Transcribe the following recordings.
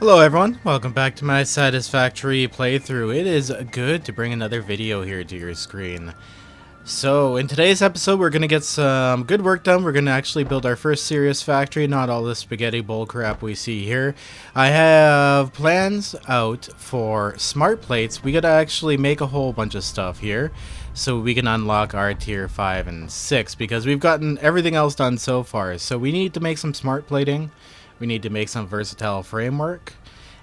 Hello everyone, welcome back to my Satisfactory playthrough. It is good to bring another video here to your screen. So in today's episode we're going to get some good work done. We're going to actually build our first serious factory, not all the spaghetti bull crap we see here. I have plans out for smart plates. We got to actually make a whole bunch of stuff here so we can unlock our tier 5 and 6 because we've gotten everything else done so far. So we need to make some smart plating. We need to make some versatile framework,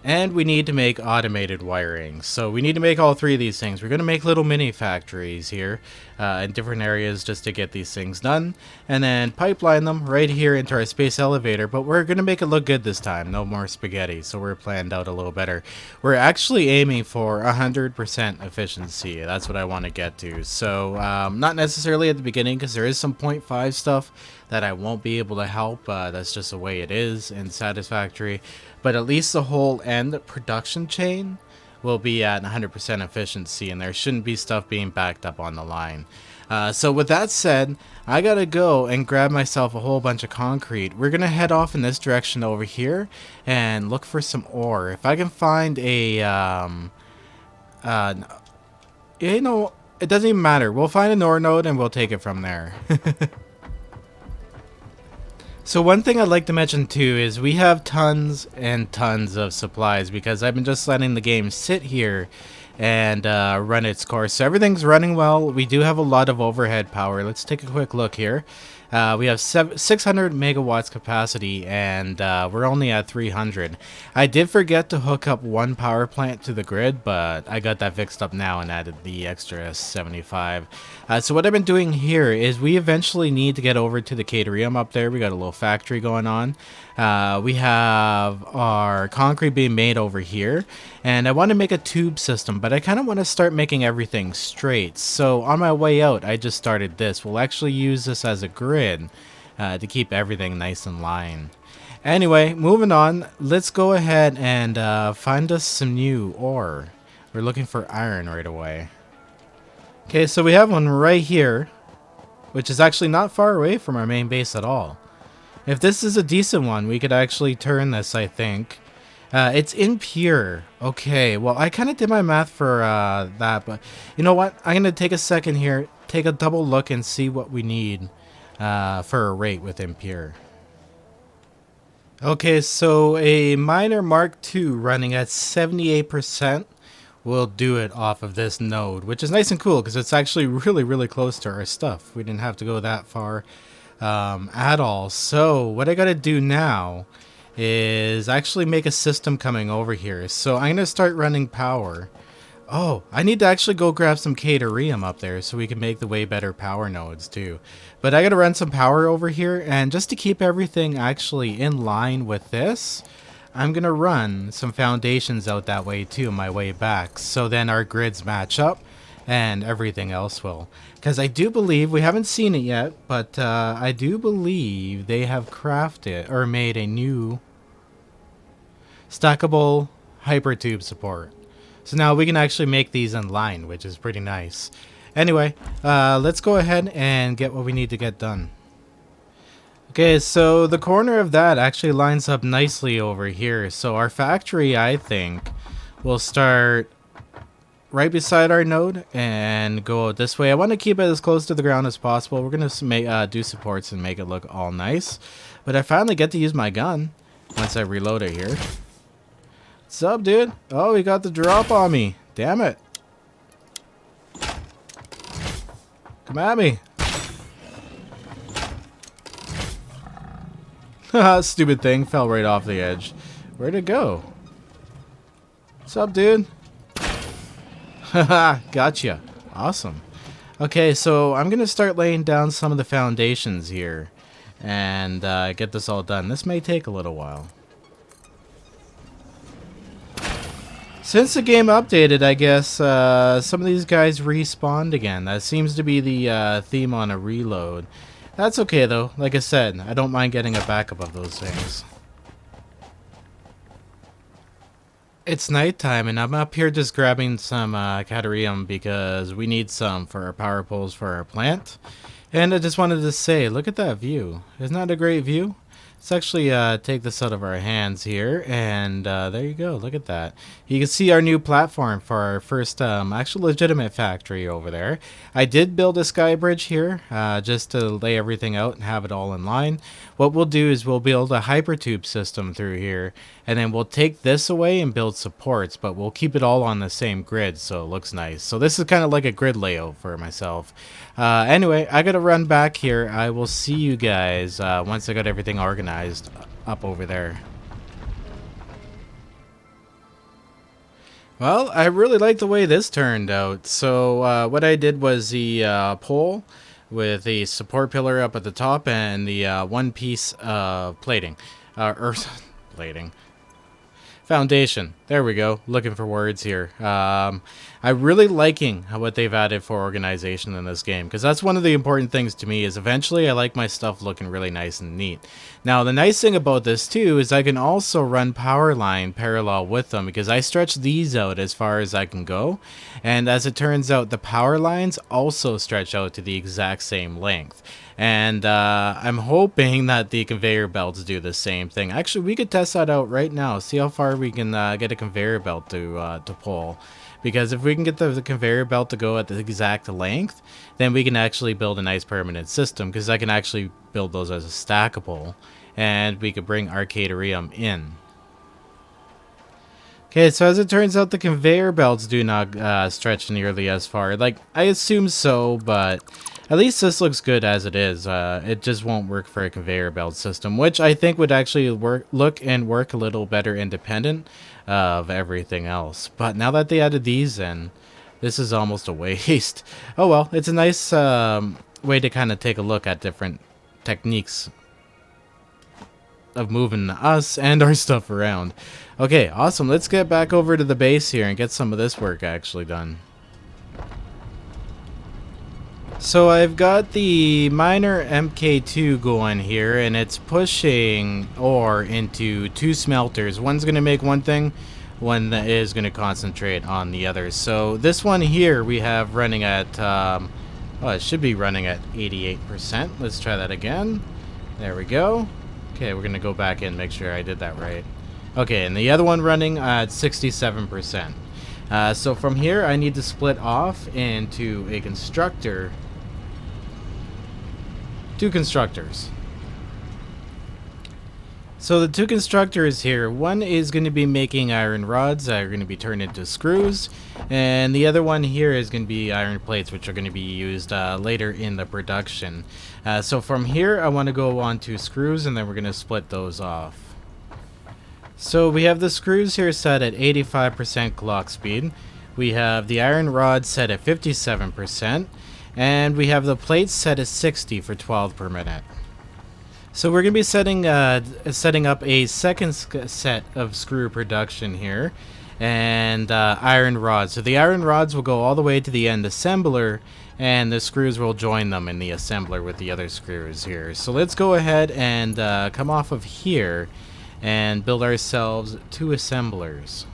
and we need to make automated wiring. So we need to make all three of these things. We're going to make little mini factories here in different areas just to get these things done, and then pipeline them right here into our space elevator. But we're going to make it look good this time. No more spaghetti, so we're planned out a little better. We're actually aiming for 100% efficiency. That's what I want to get to. So not necessarily at the beginning, because there is some 0.5 stuff that I won't be able to help. That's just the way it is in Satisfactory. But at least the whole end production chain will be at 100% efficiency, and there shouldn't be stuff being backed up on the line. So with that said, I gotta go and grab myself a whole bunch of concrete. We're gonna head off in this direction over here and look for some ore. If I can find a, you know, it doesn't even matter. We'll find an ore node and we'll take it from there. So one thing I'd like to mention too is we have tons and tons of supplies because I've been just letting the game sit here and run its course. So everything's running well. We do have a lot of overhead power. Let's take a quick look here. We have 600 megawatts capacity, and we're only at 300. I did forget to hook up one power plant to the grid, but I got that fixed up now and added the extra 75. So what I've been doing here is we eventually need to get over to the catarium up there. We got a little factory going on. We have our concrete being made over here, and I want to make a tube system, but I kind of want to start making everything straight. So on my way out, I just started this. We'll actually use this as a grid to keep everything nice in line. Anyway, moving on, let's go ahead and find us some new ore. We're looking for iron right away. Okay, so we have one right here, which is actually not far away from our main base at all. If this is a decent one, we could actually turn this, I think. It's impure. Okay, well, I kind of did my math for that, but you know what? I'm going to take a second here, take a double look and see what we need for a rate with impure. Okay, so a miner Mark II running at 78% will do it off of this node, which is nice and cool because it's actually really close to our stuff. We didn't have to go that far at all. So what I got to do now is actually make a system coming over here. So I'm going to start running power. Oh, I need to actually go grab some catarium up there so we can make the way better power nodes too. But I got to run some power over here, and just to keep everything actually in line with this, I'm going to run some foundations out that way too on my way back. So then our grids match up and everything else will. Because I do believe, we haven't seen it yet, but I do believe they have crafted or made a new stackable hypertube support. So now we can actually make these in line, which is pretty nice. Anyway, let's go ahead and get what we need to get done. Okay, so the corner of that actually lines up nicely over here. So our factory, I think, will start right beside our node and go out this way. I want to keep it as close to the ground as possible. We're going to do supports and make it look all nice. But I finally get to use my gun once I reload it here. What's up, dude? Oh, he got the drop on me. Damn it. Come at me. Haha, stupid thing. Fell right off the edge. Where'd it go? What's up, dude? Haha, gotcha. Awesome. Okay, so I'm going to start laying down some of the foundations here and get this all done. This may take a little while. Since the game updated, I guess some of these guys respawned again. That seems to be the theme on a reload. That's okay though. Like I said, I don't mind getting a backup of those things. It's nighttime and I'm up here just grabbing some catarium because we need some for our power poles for our plant. And I just wanted to say, look at that view. Isn't that a great view? Let's actually take this out of our hands here, and there you go. Look at that. You can see our new platform for our first actual legitimate factory over there. I did build a sky bridge here just to lay everything out and have it all in line. What we'll do is we'll build a hypertube system through here, and then we'll take this away and build supports, but we'll keep it all on the same grid so it looks nice. So this is kind of like a grid layout for myself. Anyway, I gotta run back here. I will see you guys once I got everything organized up over there. Well, I really like the way this turned out. So what I did was the pole with the support pillar up at the top and the one piece plating, or plating. Foundation. There we go. Looking for words here. I'm really liking what they've added for organization in this game, because that's one of the important things to me is eventually I like my stuff looking really nice and neat. Now, the nice thing about this too is I can also run power line parallel with them, because I stretch these out as far as I can go. And as it turns out, the power lines also stretch out to the exact same length. And I'm hoping that the conveyor belts do the same thing. Actually, we could test that out right now. See how far we can get a conveyor belt to pull. Because if we can get the conveyor belt to go at the exact length, then we can actually build a nice permanent system. Because I can actually build those as a stackable. And we could bring Arcadarium in. Okay, so as it turns out, the conveyor belts do not stretch nearly as far. Like, I assume so, but at least this looks good as it is. It just won't work for a conveyor belt system, which I think would actually look and work a little better independent of everything else. But now that they added these in, this is almost a waste. Oh well, it's a nice way to kind of take a look at different techniques of moving us and our stuff around. Okay, awesome. Let's get back over to the base here and get some of this work actually done. So I've got the miner MK2 going here, and it's pushing ore into two smelters. One's going to make one thing, one that is going to concentrate on the other. So this one here we have running at, oh, it should be running at 88%. Let's try that again. There we go. Okay, we're going to go back in and make sure I did that right. Okay, and the other one running at 67%. So from here, I need to split off into a constructor. Two constructors. So the two constructors here, one is going to be making iron rods that are going to be turned into screws, and the other one here is going to be iron plates, which are going to be used later in the production. So from here, I want to go on to screws, and then we're going to split those off. So we have the screws here set at 85% clock speed. We have the iron rods set at 57%. And we have the plates set at 60 for 12 per minute. So we're going to be setting up a second set of screw production here. And iron rods. So the iron rods will go all the way to the end assembler. And the screws will join them in the assembler with the other screws here. So let's go ahead and come off of here and build ourselves two assemblers.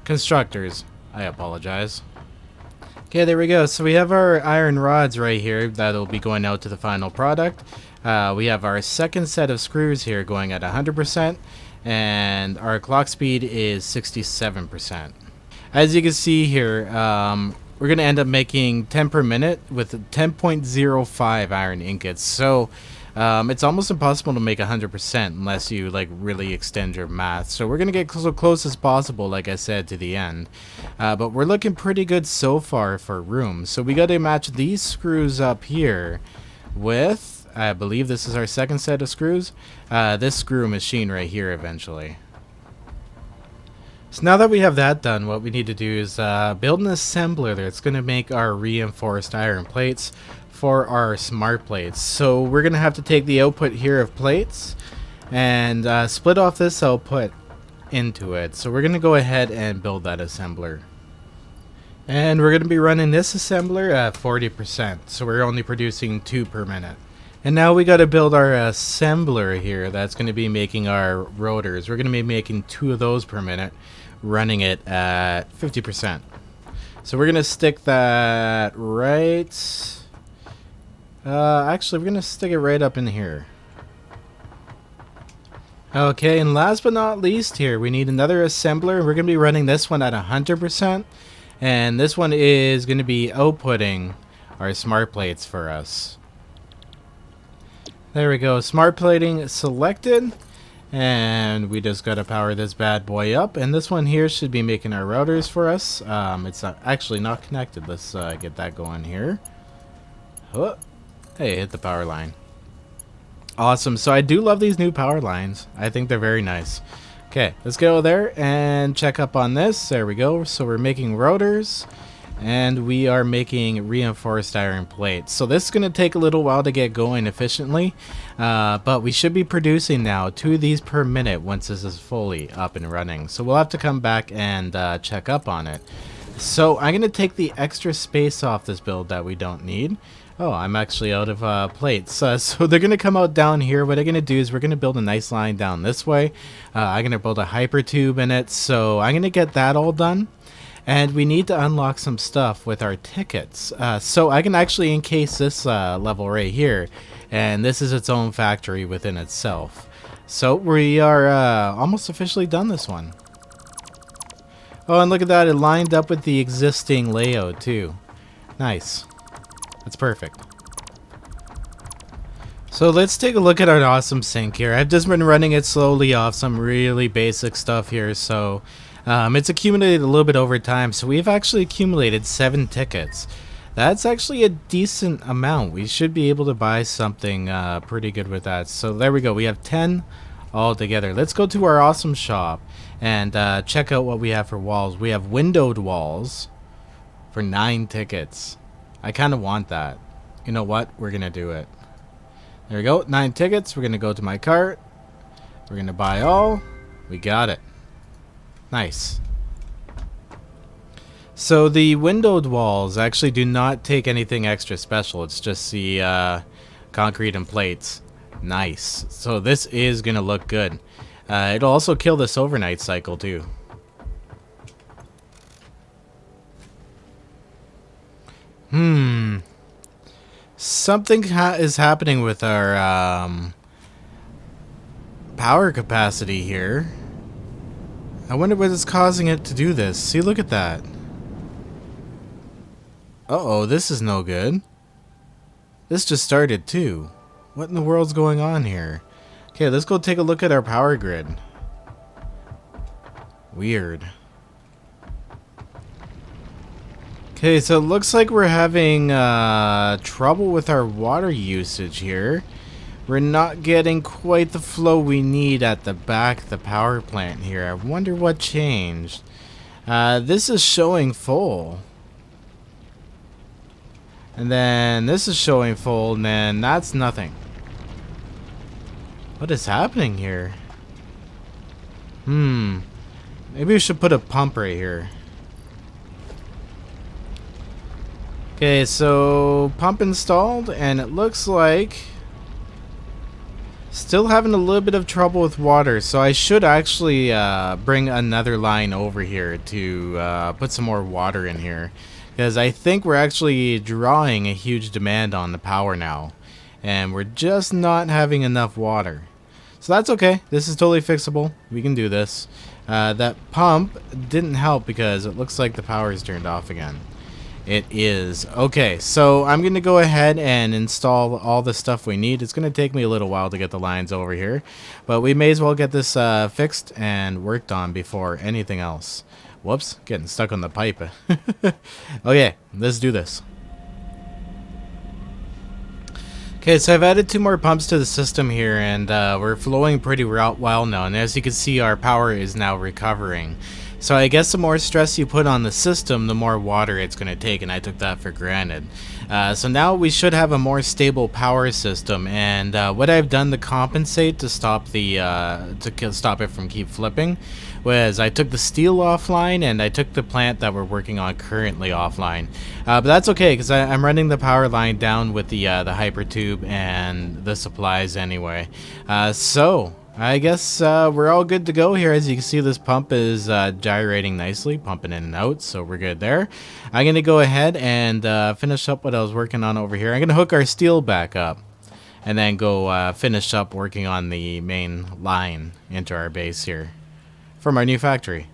Constructors. I apologize. Okay, there we go. So we have our iron rods right here that'll be going out to the final product. We have our second set of screws here going at 100%, and our clock speed is 67%. As you can see here, we're going to end up making 10 per minute with 10.05 iron ingots. So it's almost impossible to make 100% unless you like really extend your math. So we're gonna get so close as possible, like I said, to the end. But we're looking pretty good so far for room. So we got to match these screws up here with, I believe this is our second set of screws, this screw machine right here eventually. So now that we have that done, what we need to do is build an assembler that's going to make our reinforced iron plates for our smart plates. So we're going to have to take the output here of plates and split off this output into it. So we're going to go ahead and build that assembler. And we're going to be running this assembler at 40%. So we're only producing 2 per minute. And now we got to build our assembler here that's going to be making our rotors. We're going to be making 2 of those per minute, running it at 50%. So we're going to stick that right... actually, we're going to stick it right up in here. Okay, and last but not least here, we need another assembler. We're going to be running this one at 100%. And this one is going to be outputting our smart plates for us. There we go. Smart plating selected. And we just got to power this bad boy up. And this one here should be making our routers for us. It's actually not connected. Let's get that going here. Oh, hey, hit the power line. Awesome. So I do love these new power lines. I think they're very nice. Okay, let's go there and check up on this. There we go. So we're making rotors and we are making reinforced iron plates. So this is going to take a little while to get going efficiently, but we should be producing now 2 of these per minute once this is fully up and running. So we'll have to come back and check up on it. So I'm going to take the extra space off this build that we don't need. Oh, I'm actually out of plates. So they're going to come out down here. What I'm going to do is we're going to build a nice line down this way. I'm going to build a hyper tube in it. So I'm going to get that all done. And we need to unlock some stuff with our tickets. So I can actually encase this level right here. And this is its own factory within itself. So we are almost officially done this one. Oh, and look at that. It lined up with the existing layout too. Nice. That's perfect. So let's take a look at our awesome sink here. I've just been running it slowly off some really basic stuff here. So it's accumulated a little bit over time. So we've actually accumulated 7 tickets. That's actually a decent amount. We should be able to buy something pretty good with that. So there we go. We have 10 all together. Let's go to our awesome shop and check out what we have for walls. We have windowed walls for 9 tickets. I kind of want that. You know what? We're going to do it. There we go. 9 tickets. We're going to go to my cart. We're going to buy all. We got it. Nice. So the windowed walls actually do not take anything extra special. It's just the concrete and plates. Nice. So this is going to look good. It'll also kill this overnight cycle too. Something is happening with our power capacity here. I wonder what is causing it to do this. See, look at that. Uh-oh, this is no good. This just started too. What in the world's going on here? Okay, let's go take a look at our power grid. Weird. Okay, so it looks like we're having trouble with our water usage here. We're not getting quite the flow we need at the back of the power plant here. I wonder what changed. This is showing full. And then this is showing full, and then that's nothing. What is happening here? Maybe we should put a pump right here. Okay, so pump installed, and it looks like still having a little bit of trouble with water. So I should actually bring another line over here to put some more water in here, because I think we're actually drawing a huge demand on the power now, and we're just not having enough water. So that's okay. This is totally fixable. We can do this. That pump didn't help because it looks like the power is turned off again. It is. Okay, so I'm going to go ahead and install all the stuff we need. It's going to take me a little while to get the lines over here, but we may as well get this fixed and worked on before anything else. Whoops, getting stuck on the pipe. Okay, let's do this. Okay, so I've added 2 more pumps to the system here, and we're flowing pretty well now, and as you can see, our power is now recovering. So I guess the more stress you put on the system, the more water it's going to take, and I took that for granted. So now we should have a more stable power system, and what I've done to compensate to stop the stop it from keep flipping was I took the steel offline, and I took the plant that we're working on currently offline. But that's okay, because I'm running the power line down with the hyper tube and the supplies anyway. So I guess we're all good to go here. As you can see, this pump is gyrating nicely, pumping in and out, so we're good there. I'm going to go ahead and finish up what I was working on over here. I'm going to hook our steel back up. and then go finish up working on the main line into our base here from our new factory.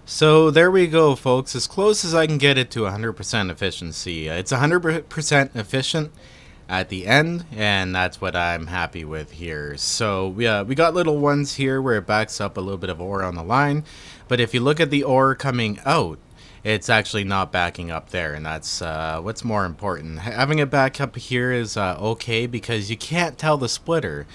So there we go, folks, as close as I can get it to 100% efficiency. It's 100% efficient at the end, and that's what I'm happy with here. So we got little ones here where it backs up a little bit of ore on the line, but if you look at the ore coming out, it's actually not backing up there, and that's what's more important. Having it back up here is okay, because you can't tell the splitter.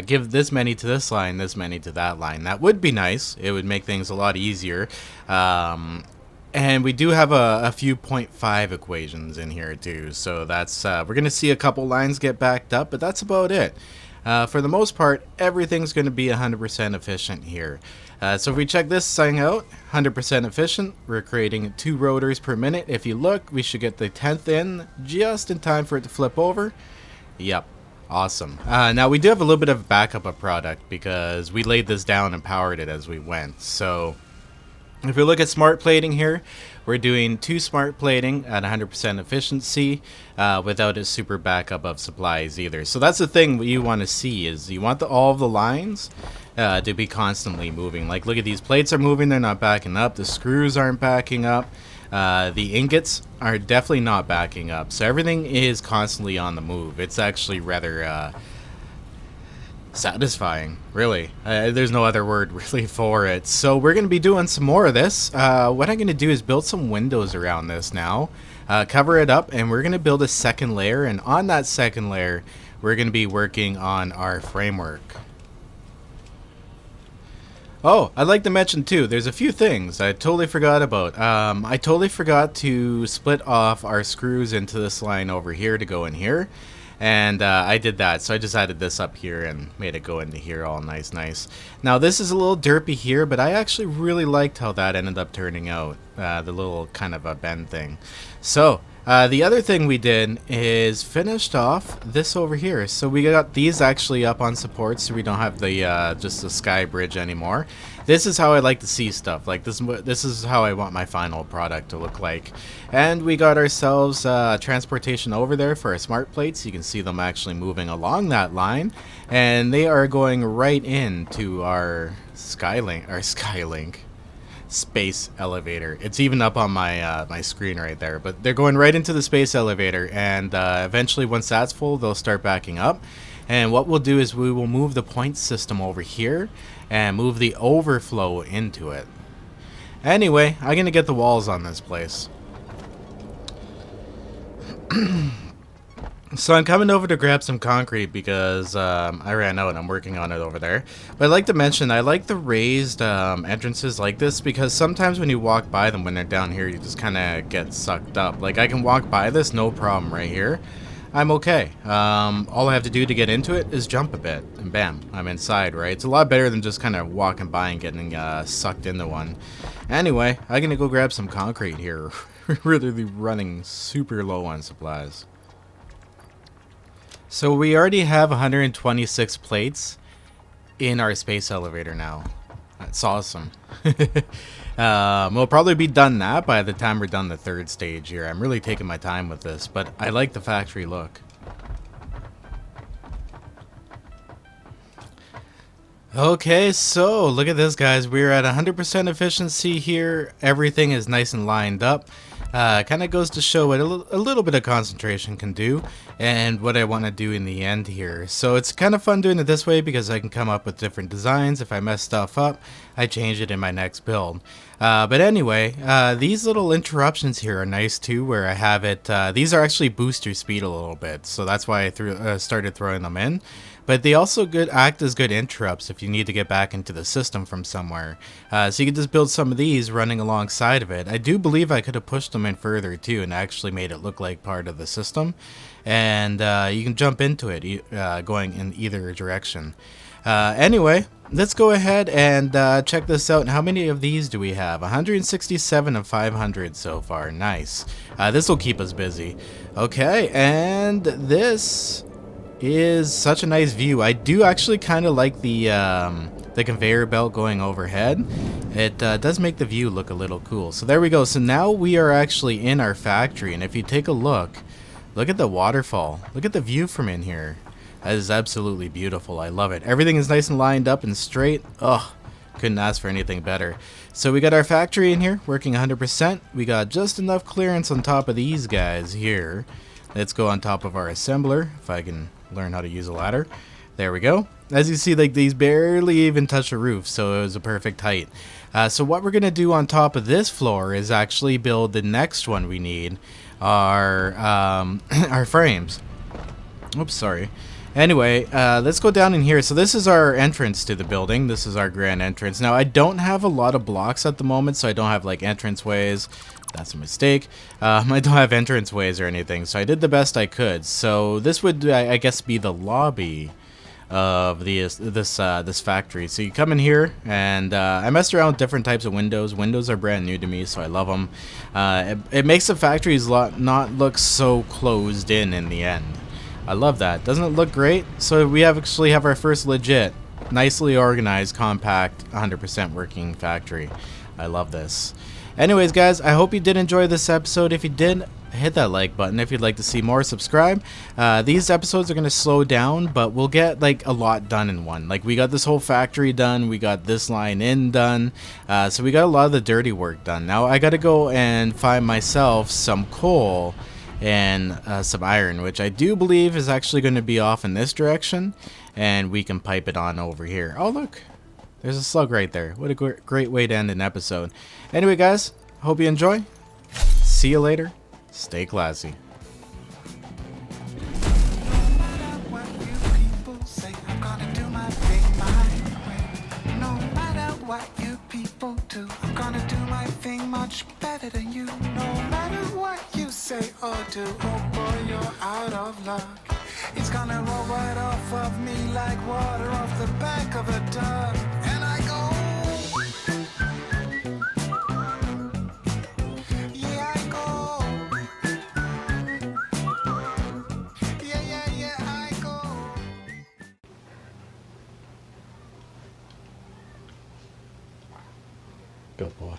Give this many to this line, this many to that line. That would be nice. It would make things a lot easier. And we do have a few 0.5 equations in here too, so that's we're going to see a couple lines get backed up, but that's about it. For the most part, everything's going to be 100% efficient here. So if we check this thing out, 100% efficient, we're creating 2 rotors per minute. If you look, we should get the 10th in just in time for it to flip over. Yep. Awesome. Now we do have a little bit of backup of product because we laid this down and powered it as we went. So if we look at smart plating here, we're doing 2 smart plating at 100% efficiency without a super backup of supplies either. So that's the thing you want to see, is you want all of the lines to be constantly moving. Like, look at these plates are moving, they're not backing up. The screws aren't backing up. The ingots are definitely not backing up. So everything is constantly on the move. It's actually rather satisfying, really. There's no other word really for it. So we're going to be doing some more of this. What I'm going to do is build some windows around this now, cover it up, and we're going to build a second layer. And on that second layer, we're going to be working on our framework. Oh, I'd like to mention too, there's a few things I totally forgot about. I totally forgot to split off our screws into this line over here to go in here. And I did that, so I just added this up here and made it go into here all nice. Now this is a little derpy here, but I actually really liked how that ended up turning out, the little kind of a bend thing. So the other thing we did is finished off this over here. So we got these actually up on support, so we don't have the just the sky bridge anymore. This is how I like to see stuff. Like this is how I want my final product to look like. And we got ourselves transportation over there for our smart plates. You can see them actually moving along that line, and they are going right into our Skylink space elevator. It's even up on my my screen right there, but they're going right into the space elevator, and eventually once that's full, they'll start backing up. And what we'll do is we will move the point system over here and move the overflow into it. Anyway, I'm gonna get the walls on this place. So I'm coming over to grab some concrete because I ran out and I'm working on it over there. But I'd like to mention, I like the raised entrances like this, because sometimes when you walk by them when they're down here, you just kind of get sucked up. Like, I can walk by this, no problem right here. I'm okay. All I have to do to get into it is jump a bit, and bam, I'm inside, right? It's a lot better than just kind of walking by and getting sucked into one. Anyway, I'm going to go grab some concrete here. We're really running super low on supplies. So we already have 126 plates in our space elevator now. That's awesome. We'll probably be done that by the time we're done the 3rd stage here. I'm really taking my time with this, but I like the factory look. Okay, so look at this, guys. We're at 100% efficiency here. Everything is nice and lined up. Kind of goes to show what a little bit of concentration can do, and what I want to do in the end here. So it's kind of fun doing it this way because I can come up with different designs. If I mess stuff up, I change it in my next build. But anyway, these little interruptions here are nice too, where I have it. These are actually boost your speed a little bit, so that's why I started throwing them in. But they also act as good interrupts if you need to get back into the system from somewhere. So you can just build some of these running alongside of it. I do believe I could have pushed them in further too and actually made it look like part of the system. And you can jump into it going in either direction. Anyway, let's go ahead and check this out. How many of these do we have? 167 of 500 so far. Nice. This will keep us busy. Okay, and this is such a nice view. I do actually kind of like the the conveyor belt going overhead, it does make the view look a little cool. So there we go. So now we are actually in our factory, and if you take a look at the waterfall. Look at the view from in here. That is absolutely beautiful. I love it. Everything is nice and lined up and straight. Oh, couldn't ask for anything better. So we got our factory in here working 100%. We got just enough clearance on top of these guys here. Let's go on top of our assembler, if I can learn how to use a ladder. There we go. As you see, like, these barely even touch the roof, so it was a perfect height. So what we're going to do on top of this floor is actually build the next one we need, our frames. Oops, sorry. Anyway, let's go down in here. So this is our entrance to the building. This is our grand entrance. Now, I don't have a lot of blocks at the moment, so I don't have, like, entrance ways. That's a mistake. I don't have entrance ways or anything, so I did the best I could. So this would, I guess, be the lobby of this factory. So you come in here, and I messed around with different types of windows. Windows are brand new to me, so I love them. It makes the factories not look so closed in the end. I love that. Doesn't it look great? So we actually have our first legit, nicely organized, compact, 100% working factory. I love this. Anyways, guys, I hope you did enjoy this episode. If you did, hit that like button. If you'd like to see more, subscribe. These episodes are going to slow down, but we'll get, like, a lot done in one. Like, we got this whole factory done. We got this line in done. So we got a lot of the dirty work done. Now, I got to go and find myself some coal and some iron, which I do believe is actually going to be off in this direction, and we can pipe it on over here. Oh, look, there's a slug right there. What a great way to end an episode. Anyway, guys, hope you enjoy. See you later. Stay classy. Much better than you. No matter what you say or do, oh boy, you're out of luck. It's gonna roll right off of me like water off the back of a duck. And I go, yeah, I go, yeah, I go. Good boy.